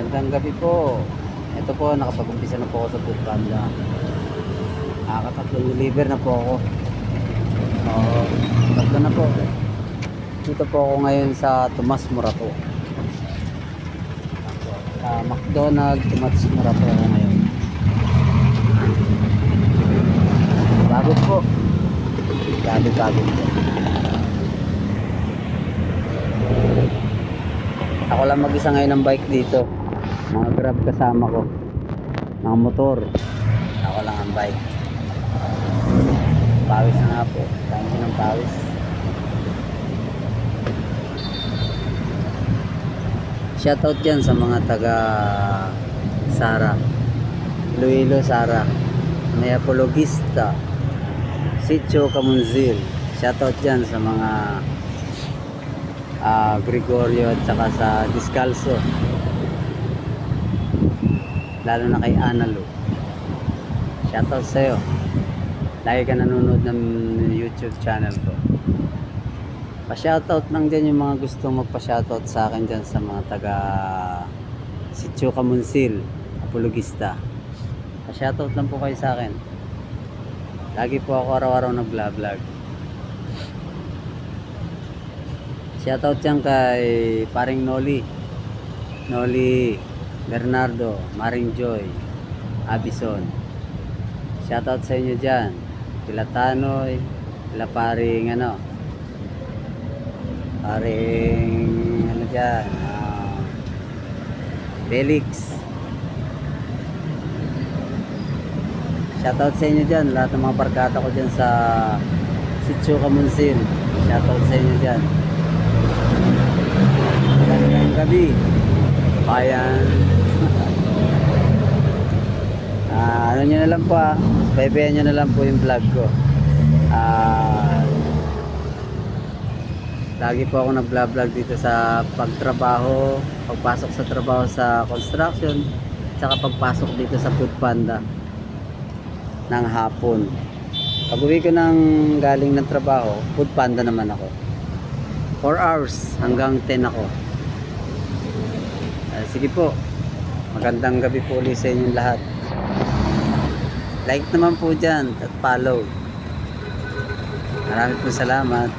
Magandang gabi po. Ito po, nakapag-umpisa na po ako sa Foodpanda. Nakakatatlong deliver na po ako. Oo, tatlo na po. Dito po ako ngayon sa Tomas Morato. Sa McDonald's Tomas Morato ako ngayon. Pagod po. Pagod po. Ako lang mag-isa ngayon ng bike dito. Mga grab kasama ko. Mga motor. Ako lang ang bike. Pawis na nga po. Dami ko ng pawis. Shoutout dyan sa mga taga Sara. Iloilo, Sara. May Apologista. Sitio Camunzil. Shoutout dyan sa mga Gregorio at saka sa Discalso, lalo na kay Analo. Shoutout sa'yo, lagi ka nanonood ng YouTube channel ko. Pa-shoutout lang dyan yung mga gustong magpa-shoutout sa akin dyan sa mga taga Sitio Camunzil, Apologista. Pa-shoutout lang po kayo sa akin. Lagi po ako araw-araw nag-vlog. Shoutout dyan kay paring Noli Bernardo, Maring Joy, Abison. Shoutout sa inyo dyan. Kila Tanoy, kila paring dyan, Felix. Shoutout sa inyo dyan, lahat ng mga barkada ko dyan sa Sitio Camunzil. Shoutout sa inyo dyan. Magandang gabi, bayan. Ano nyo na lang po, baybayan nyo na lang po yung vlog ko. Lagi po ako nag-vlog dito sa pagtrabaho, pagpasok sa trabaho sa construction, saka pagpasok dito sa Foodpanda ng hapon. Pag uwi ko ng galing ng trabaho, Foodpanda naman ako. 4 hours hanggang 10 ako. Sige po, magandang gabi po ulit sa inyong lahat. Like naman po dyan at follow. Maraming po salamat.